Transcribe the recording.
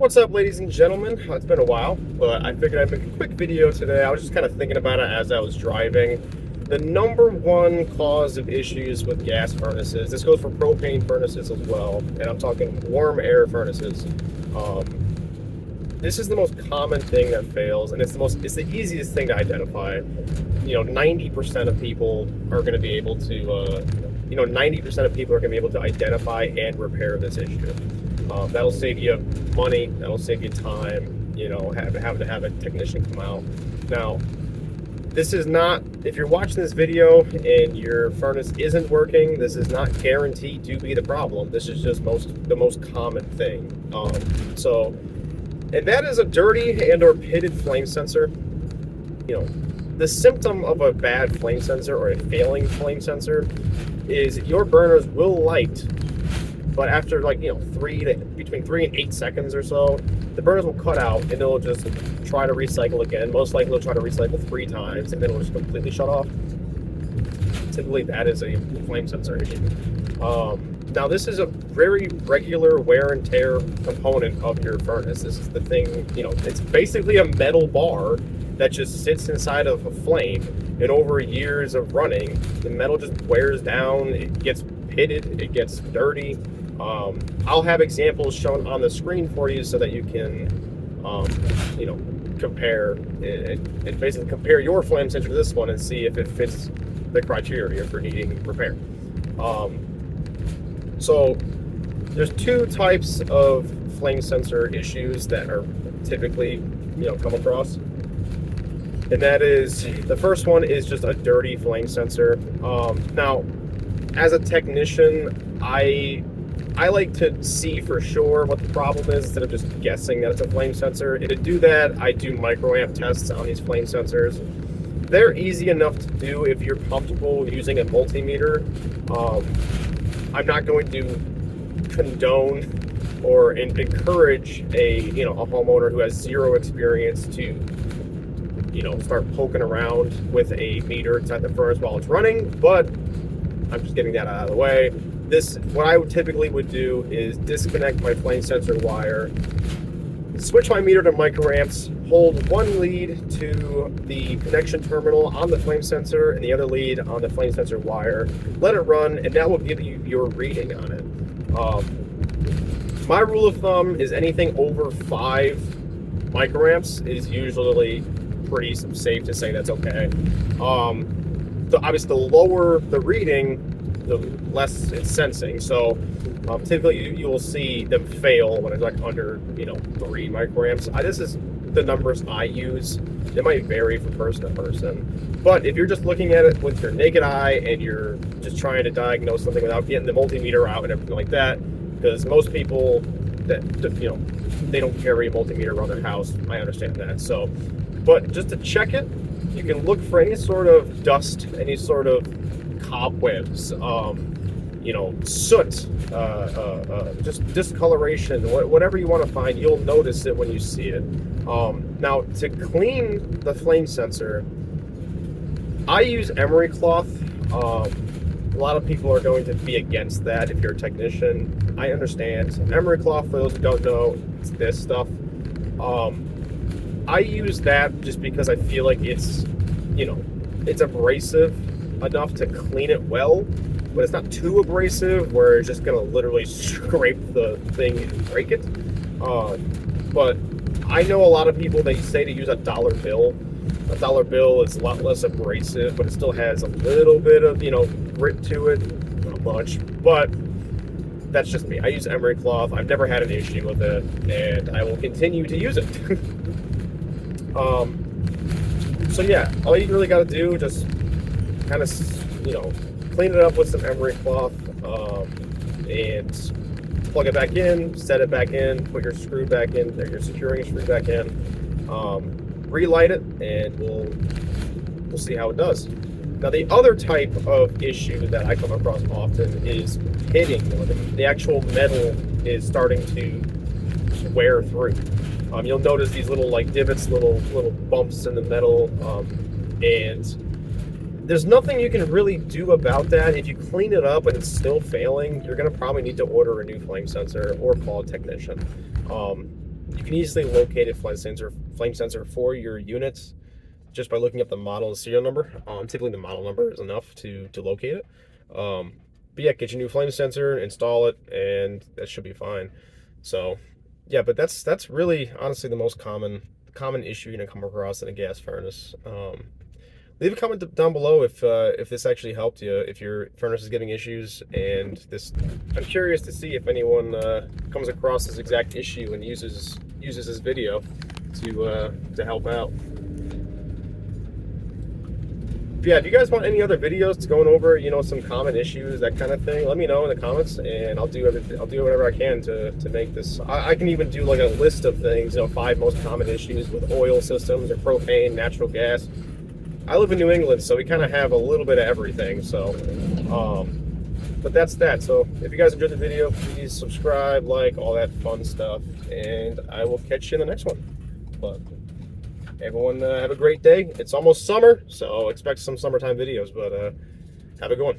What's up, ladies and gentlemen? It's been a while, but I figured I'd make a quick video today. I was just kind of thinking about it as I was driving. The number one cause of issues with gas furnaces, this goes for propane furnaces as well, and I'm talking warm air furnaces. This is the most common thing that fails, and it's the easiest thing to identify. 90% of people are going to be able to, 90% of people are going to be able to identify and repair this issue. That'll save you money. That'll save you time. Having to have a technician come out. Now, this is not. If you're watching this video and your furnace isn't working, this is not guaranteed to be the problem. This is just the most common thing. And that is a dirty and/or pitted flame sensor. The symptom of a bad flame sensor or a failing flame sensor is your burners will light. But after between 3 and 8 seconds or so, the burners will cut out and it'll just try to recycle again. Most likely it'll try to recycle 3 times and then it'll just completely shut off. Typically that is a flame sensor issue. Now this is a very regular wear and tear component of your furnace. This is the thing, it's basically a metal bar that just sits inside of a flame, and over years of running, the metal just wears down, it gets pitted, it gets dirty. I'll have examples shown on the screen for you so that you can, compare and basically compare your flame sensor to this one and see if it fits the criteria for needing repair. So there's 2 types of flame sensor issues that are typically, come across. And that is, the first one is just a dirty flame sensor. Now, as a technician, I like to see for sure what the problem is instead of just guessing that it's a flame sensor. And to do that, I do microamp tests on these flame sensors. They're easy enough to do if you're comfortable using a multimeter. I'm not going to condone or encourage a homeowner who has zero experience to start poking around with a meter inside the furnace while it's running, but I'm just getting that out of the way. What I typically would do is disconnect my flame sensor wire, switch my meter to microamps, hold one lead to the connection terminal on the flame sensor and the other lead on the flame sensor wire, let it run, and that will give you your reading on it. My rule of thumb is anything over 5 microamps is usually pretty safe to say that's okay. Obviously, the lower the reading, the less it's sensing. So typically you will see them fail when it's under 3 microamps. This is the numbers I use. It might vary from person to person, but if you're just looking at it with your naked eye and you're just trying to diagnose something without getting the multimeter out and everything like that, because most people that they don't carry a multimeter around their house, I understand that. So, but just to check it, you can look for any sort of dust, any sort of cobwebs, soot, just discoloration, whatever you want to find, you'll notice it when you see it. Now, to clean the flame sensor, I use emery cloth. A lot of people are going to be against that if you're a technician. I understand. Emery cloth, for those who don't know, it's this stuff. I use that just because I feel like it's abrasive enough to clean it well, but it's not too abrasive where it's just going to literally scrape the thing and break it. But I know a lot of people, they say to use a dollar bill. A dollar bill is a lot less abrasive, but it still has a little bit of, grit to it. Not much, but that's just me. I use emery cloth. I've never had an issue with it, and I will continue to use it. So yeah, all you really got to do, just kind of, clean it up with some emery cloth, and plug it back in, set it back in, put your screw back in, or your securing screw back in, relight it, and we'll see how it does. Now, the other type of issue that I come across often is pitting. The actual metal is starting to wear through. You'll notice these little divots, little bumps in the metal, and there's nothing you can really do about that. If you clean it up and it's still failing, you're going to probably need to order a new flame sensor or call a technician. You can easily locate a flame sensor for your units just by looking up the model and serial number. Typically, the model number is enough to locate it. But yeah, get your new flame sensor, install it, and that should be fine. So yeah, but that's really honestly the most common issue you're gonna come across in a gas furnace. Leave a comment down below if this actually helped you, if your furnace is giving issues, and this. I'm curious to see if anyone comes across this exact issue and uses this video to help out. But yeah, if you guys want any other videos to going over, some common issues, that kind of thing, let me know in the comments, and I'll do everything. I'll do whatever I can to make this. I can even do like a list of things, 5 most common issues with oil systems or propane, natural gas. I live in New England, so we kind of have a little bit of everything. So, but that's that. So if you guys enjoyed the video, please subscribe, like, all that fun stuff, and I will catch you in the next one. But everyone have a great day. It's almost summer, so expect some summertime videos, but have a good one.